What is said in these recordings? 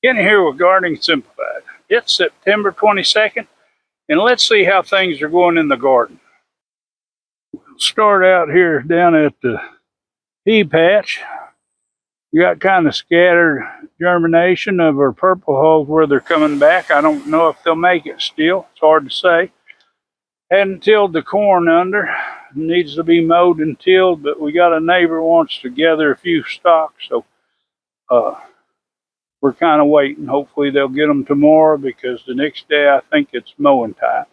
Kenny here with Gardening Simplified. It's September 22nd, and let's see how things are going in the garden. We'll start out here down at the pea patch. We got kind of scattered germination of our purple hulls where they're coming back. I don't know if they'll make it still. It's hard to say. Hadn't tilled the corn under. It needs to be mowed and tilled, but we got a neighbor wants to gather a few stalks, so we're kind of waiting. Hopefully they'll get them tomorrow because the next day I think it's mowing time.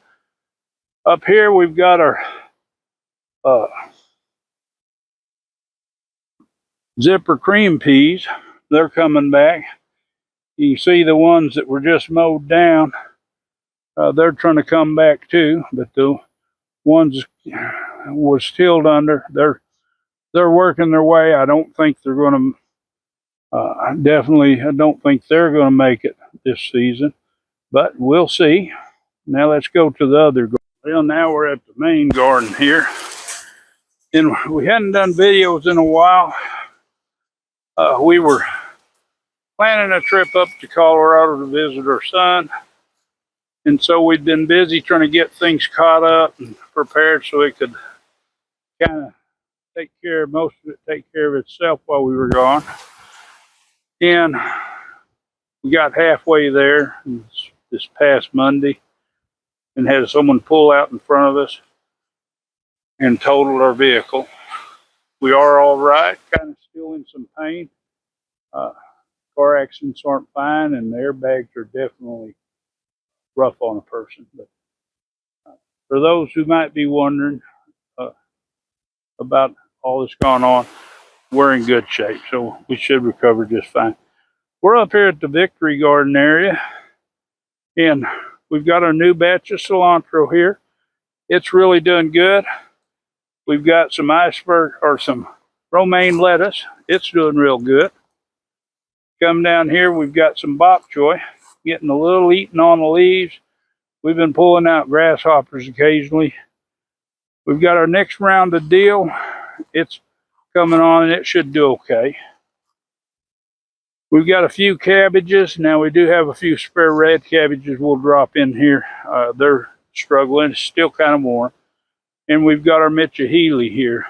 Up here we've got our zipper cream peas. They're coming back. You can see the ones that were just mowed down. They're trying to come back too, but the ones was tilled under, they're working their way. I don't think they're going to. I don't think they're going to make it this season, but we'll see. Now let's go to the other garden. Well, now we're at the main garden here, and we hadn't done videos in a while. We were planning a trip up to Colorado to visit our son, and so we'd been busy trying to get things caught up and prepared so it could kind of take care of itself while we were gone. And we got halfway there this past Monday and had someone pull out in front of us and totaled our vehicle. We are all right, kind of still in some pain. Car accidents aren't fine, and the airbags are definitely rough on a person. But for those who might be wondering about all that's gone on, we're in good shape, so we should recover just fine. We're up here at the Victory Garden area, and we've got our new batch of cilantro here. It's really doing good. We've got some iceberg or some romaine lettuce. It's doing real good. Come down here, we've got some bok choy, getting a little eaten on the leaves. We've been pulling out grasshoppers occasionally. We've got our next round of dill. It's coming on, and it should do okay. We've got a few cabbages. Now we do have a few spare red cabbages we'll drop in here. They're struggling. It's still kind of warm. And we've got our Mitchahili here.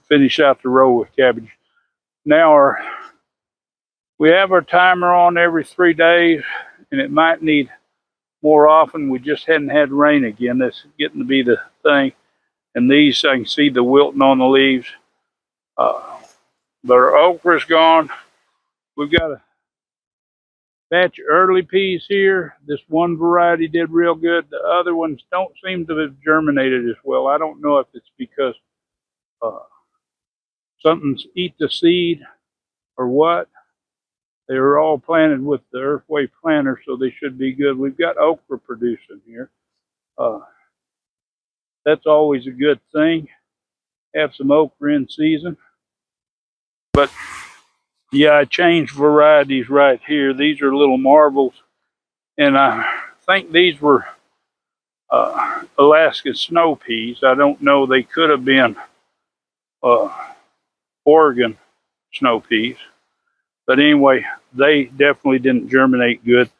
Finish out the row with cabbage. Now we have our timer on every 3 days, and it might need more often. We just hadn't had rain again. That's getting to be the thing. And these, I can see the wilting on the leaves. But our okra's gone. We've got a batch of early peas here. This one variety did real good. The other ones don't seem to have germinated as well. I don't know if it's because something's eat the seed or what. They were all planted with the Earthway planter, so they should be good. We've got okra producing here. That's always a good thing. Have some okra in season. But yeah, I changed varieties right here. These are little marbles, and I think these were Alaskan snow peas. I don't know. They could have been Oregon snow peas. But anyway, they definitely didn't germinate good.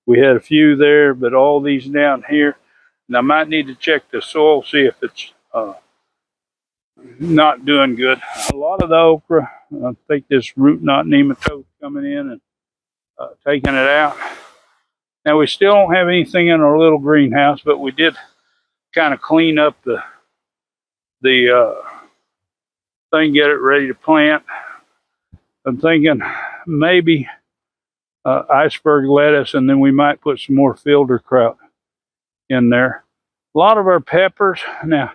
We had a few there, but all these down here, and I might need to check the soil, see if it's not doing good. A lot of the okra, I think this root knot nematode coming in and taking it out. Now we still don't have anything in our little greenhouse, but we did kind of clean up the thing, get it ready to plant. I'm thinking maybe iceberg lettuce, and then we might put some more fielder kraut in there. A lot of our peppers, now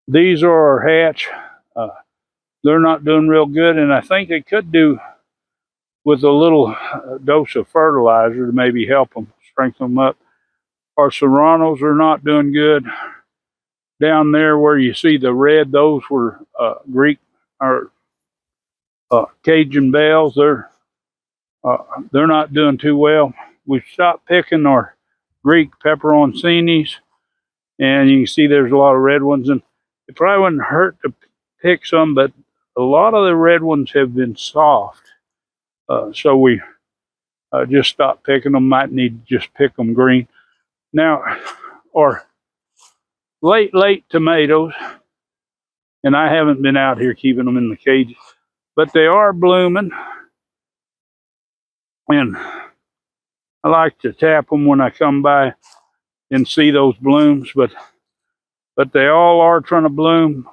these are our hatch. They're not doing real good, and I think they could do with a little dose of fertilizer to maybe help them, strengthen them up. Our serranos are not doing good. Down there where you see the red, those were Greek or Cajun bells. They're not doing too well. We've stopped picking our Greek peperoncinis, and you can see there's a lot of red ones, and it probably wouldn't hurt to pick some, but a lot of the red ones have been soft. So we just stop picking them. Might need to just pick them green. Now, or late tomatoes, and I haven't been out here keeping them in the cages, but they are blooming, and I like to tap them when I come by and see those blooms, but they all are trying to bloom.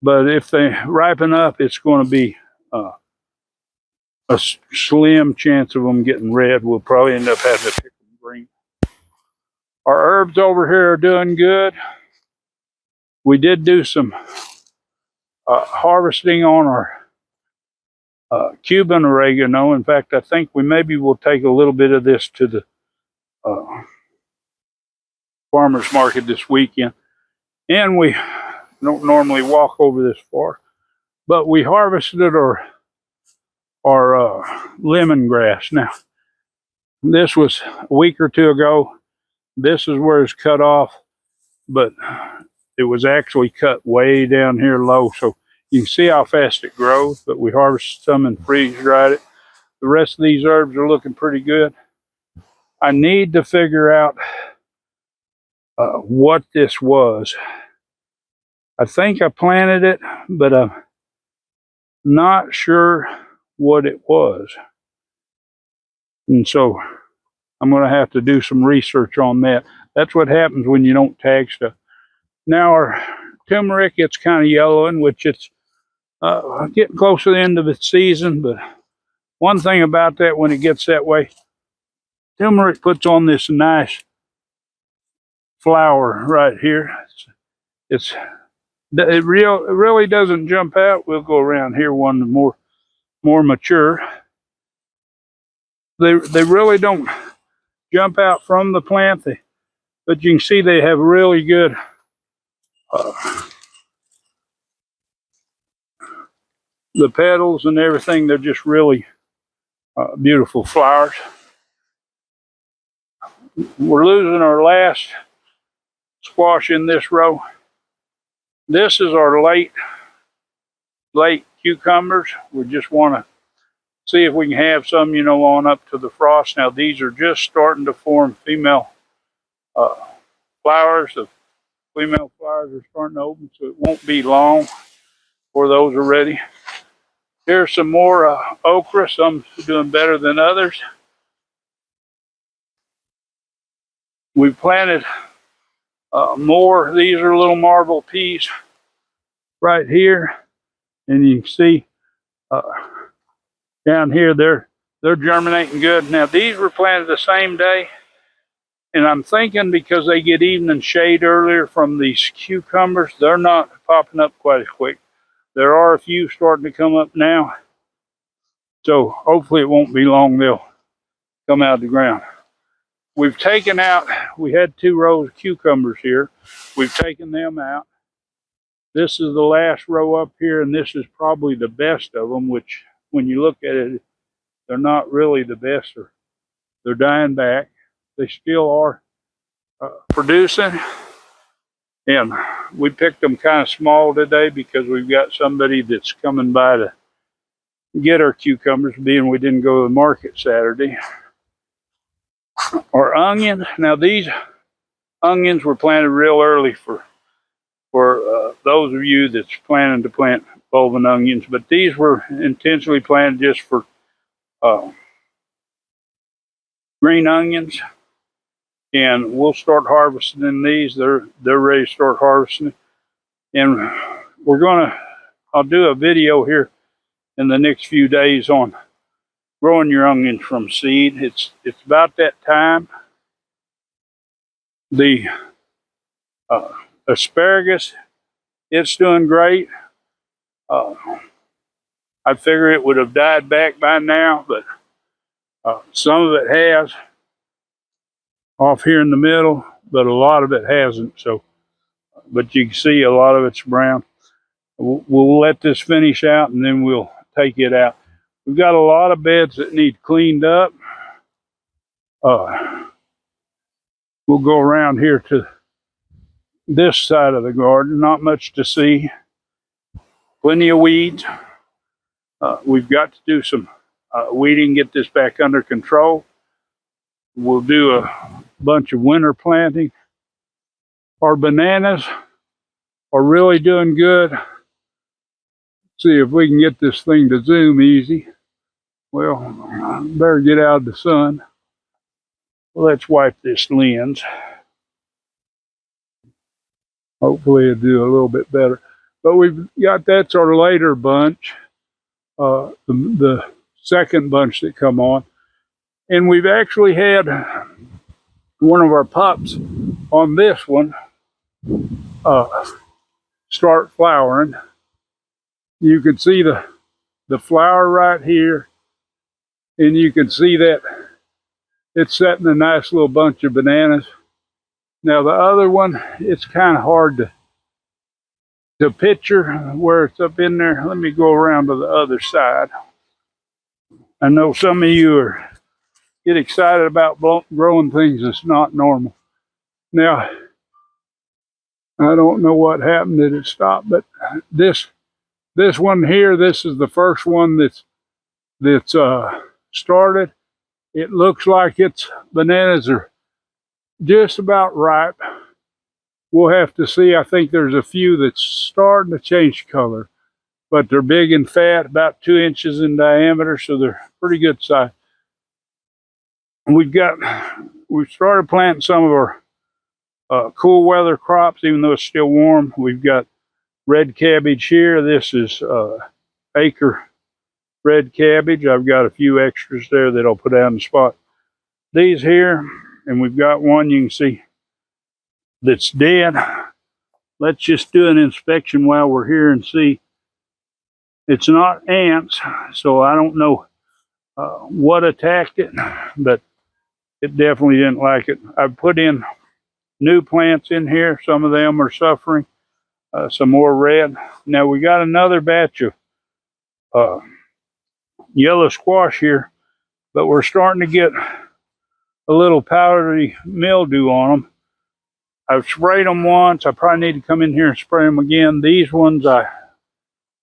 But if they ripen up, it's going to be a slim chance of them getting red. We'll probably end up having to pick them green. Our herbs over here are doing good. We did do some harvesting on our Cuban oregano. In fact, I think we maybe will take a little bit of this to the farmers market this weekend. And we don't normally walk over this far, but we harvested our lemongrass. Now, this was a week or two ago. This is where it's cut off, but it was actually cut way down here low, so you can see how fast it grows. But we harvested some and freeze dried it. The rest of these herbs are looking pretty good. I need to figure out what this was. I think I planted it, but I'm not sure what it was. And so I'm going to have to do some research on that. That's what happens when you don't tag stuff. Now our turmeric, it's kind of yellowing, which it's getting close to the end of its season. But one thing about that, when it gets that way, turmeric puts on this nice flower right here. It really doesn't jump out. We'll go around here one more mature. They really don't jump out from the plant, but you can see they have really good the petals and everything. They're just really beautiful flowers. We're losing our last squash in this row. This is our late cucumbers. We just want to see if we can have some, on up to the frost. Now these are just starting to form female flowers. The female flowers are starting to open, so it won't be long before those are ready. Here's some more okra. Some doing better than others. We planted more. These are little marble peas right here, and you can see down here they're germinating good. Now these were planted the same day, and I'm thinking because they get evening shade earlier from these cucumbers, they're not popping up quite as quick. There are a few starting to come up now, so hopefully it won't be long they'll come out of the ground. We've taken out, we had 2 rows of cucumbers here. We've taken them out. This is the last row up here, and this is probably the best of them, which when you look at it, they're not really the best. They're dying back. They still are producing. And we picked them kind of small today because we've got somebody that's coming by to get our cucumbers, being we didn't go to the market Saturday. Our onions, now these onions were planted real early for those of you that's planning to plant bulbing onions, but these were intentionally planted just for green onions, and we'll start harvesting these. They're ready to start harvesting, and I'll do a video here in the next few days on growing your onions from seed. It's about that time. The asparagus, it's doing great. I figure it would have died back by now, but some of it has off here in the middle, but a lot of it hasn't. So, but you can see a lot of it's brown. We'll let this finish out, and then we'll take it out. We've got a lot of beds that need cleaned up. We'll go around here to this side of the garden. Not much to see. Plenty of weeds. We've got to do some weeding, get this back under control. We'll do a bunch of winter planting. Our bananas are really doing good. See if we can get this thing to zoom easy. Well, better get out of the sun. Let's wipe this lens. Hopefully it'll do a little bit better. But we've got, that's our later bunch, the second bunch that come on. And we've actually had one of our pups on this one start flowering. You can see the flower right here, and you can see that it's setting a nice little bunch of bananas. Now the other one, it's kind of hard to picture where it's up in there. Let me go around to the other side. I know some of you get excited about growing things that's not normal. Now, I don't know what happened that it stopped, but this one here, this is the first one that's started. It looks like its bananas are just about ripe. We'll have to see. I think there's a few that's starting to change color, but they're big and fat, about 2 inches in diameter, so they're pretty good size. We've started planting some of our cool weather crops, even though it's still warm. We've got red cabbage here. This is acre red cabbage. I've got a few extras there that I'll put out in the spot. These here, and we've got one you can see that's dead. Let's just do an inspection while we're here and see. It's not ants, so I don't know what attacked it, but it definitely didn't like it. I've put in new plants in here. Some of them are suffering. Some more red. Now we got another batch of yellow squash here, but we're starting to get a little powdery mildew on them. I've sprayed them once. I probably need to come in here and spray them again. These ones I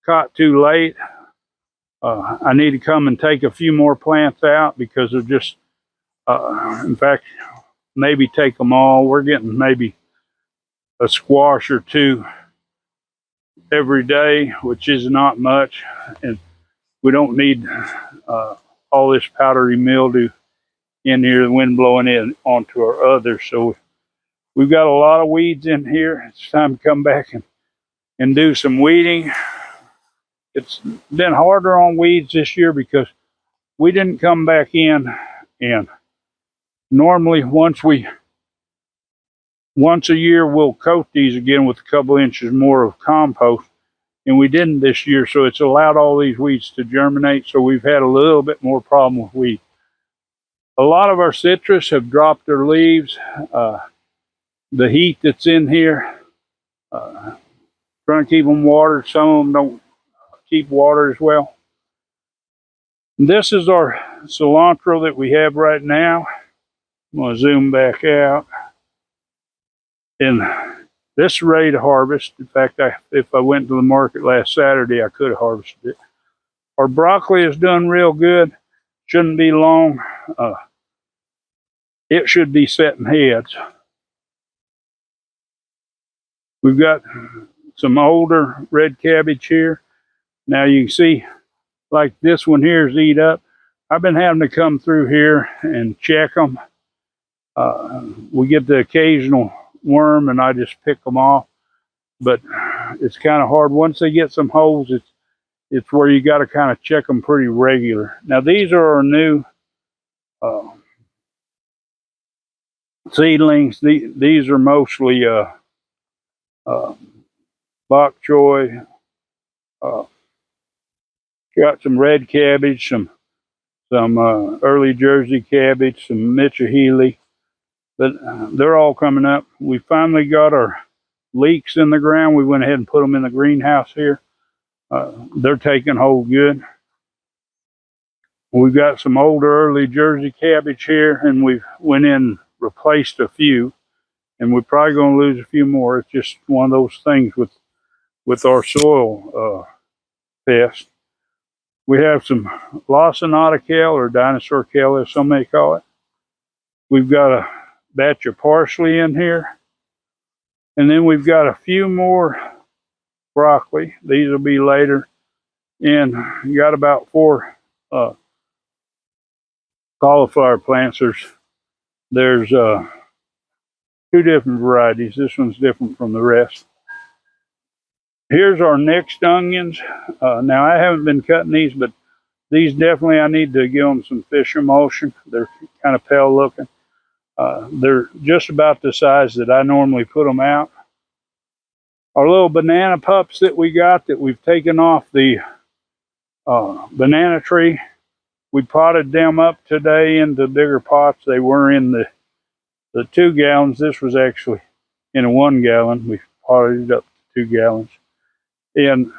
caught too late. I need to come and take a few more plants out because they're just, in fact, maybe take them all. We're getting maybe a squash or two every day, which is not much. And we don't need all this powdery mildew in here, the wind blowing in onto our others. So we've got a lot of weeds in here. It's time to come back and do some weeding. It's been harder on weeds this year because we didn't come back in, and normally once a year we'll coat these again with a couple inches more of compost, and we didn't this year, so it's allowed all these weeds to germinate. So we've had a little bit more problem with weeds. A lot of our citrus have dropped their leaves. The heat that's in here, trying to keep them watered. Some of them don't keep water as well. This is our cilantro that we have right now. I'm going to zoom back out. And this is ready to harvest. In fact, if I went to the market last Saturday, I could have harvested it. Our broccoli is doing real good. Shouldn't be long. It should be setting heads. We've got some older red cabbage here. Now you can see, like this one here is eat up. I've been having to come through here and check them. We get the occasional worm and I just pick them off, but it's kind of hard. Once they get some holes, it's where you got to kind of check them pretty regular. Now these are our new seedlings. These are mostly bok choy. Got some red cabbage, some early Jersey cabbage, some Mitchell-Healy, but they're all coming up. We finally got our leeks in the ground. We went ahead and put them in the greenhouse here. They're taking hold good. We've got some older early Jersey cabbage here, and we went in and replaced a few, and we're probably going to lose a few more. It's just one of those things with our soil pest. We have some lawsonata kale, or dinosaur kale as some may call it. We've got a batch of parsley in here. And then we've got a few more broccoli. These will be later. And you got about 4 cauliflower plants. There's 2 different varieties. This one's different from the rest. Here's our next onions. Now I haven't been cutting these, but these definitely I need to give them some fish emulsion. They're kind of pale looking. They're just about the size that I normally put them out. Our little banana pups that we got that we've taken off the banana tree, we potted them up today into bigger pots. They were in the 2 gallons. This was actually in a 1 gallon. We potted it up to 2 gallons. And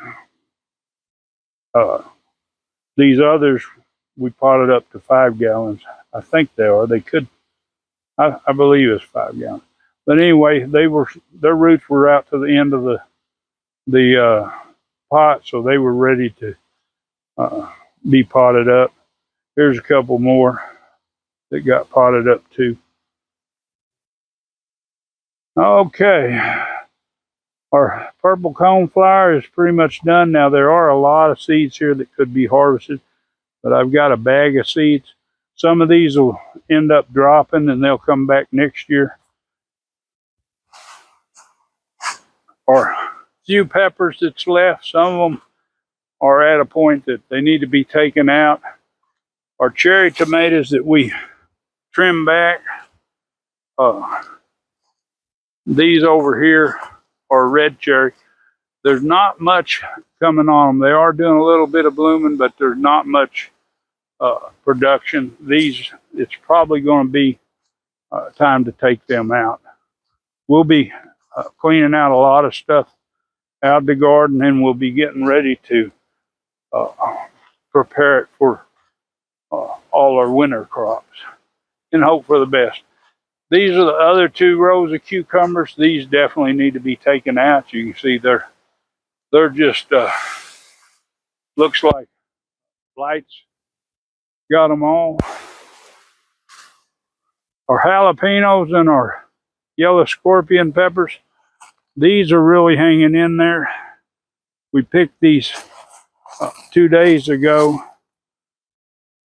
these others we potted up to 5 gallons. I think they are. They could. I believe it's 5 gallons. But anyway, their roots were out to the end of the pot, so they were ready to be potted up. Here's a couple more that got potted up too. Okay, our purple coneflower is pretty much done. Now there are a lot of seeds here that could be harvested, but I've got a bag of seeds. Some of these will end up dropping and they'll come back next year. Our few peppers that's left, some of them are at a point that they need to be taken out. Our cherry tomatoes that we trim back, these over here are red cherry. There's not much coming on them. They are doing a little bit of blooming, but there's not much production. These, it's probably going to be time to take them out. We'll be cleaning out a lot of stuff out of the garden, and we'll be getting ready to prepare it for all our winter crops and hope for the best. These are the other 2 rows of cucumbers. These definitely need to be taken out. You can see they're just looks like lights got them all. Our jalapenos and our yellow scorpion peppers, these are really hanging in there. We picked these 2 days ago,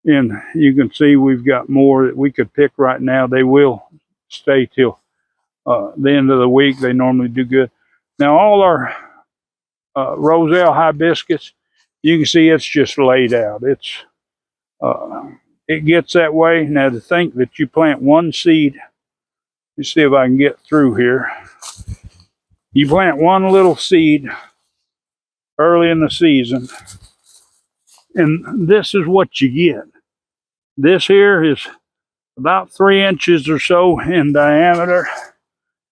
and you can see we've got more that we could pick right now. They will stay till the end of the week. They normally do good. Now all our roselle hibiscus, you can see it's just laid out. It gets that way. Now to think that you plant 1 seed, let's see if I can get through here. You plant 1 little seed early in the season, and this is what you get. This here is about 3 inches or so in diameter.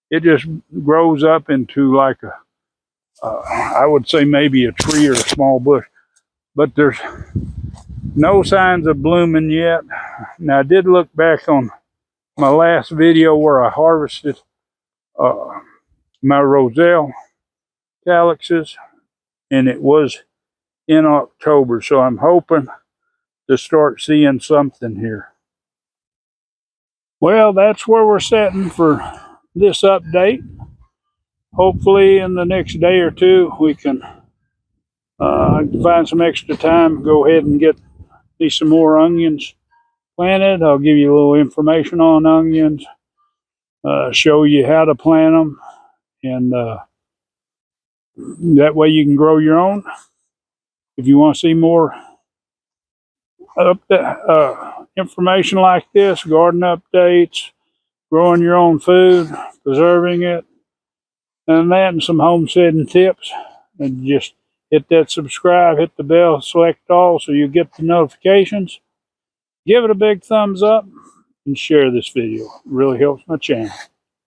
It just grows up into like I would say maybe a tree or a small bush, but there's no signs of blooming yet. Now I did look back on my last video where I harvested my roselle calyxes, and it was in October, so I'm hoping to start seeing something here. Well, that's where we're setting for this update. Hopefully in the next day or 2 we can find some extra time, go ahead and get me some more onions planted. I'll give you a little information on onions, show you how to plant them, and that way you can grow your own. If you want to see more information like this, garden updates, growing your own food, preserving it, and that, and some homesteading tips, and just hit that subscribe, hit the bell, select all so you get the notifications. Give it a big thumbs up and share this video. It really helps my channel.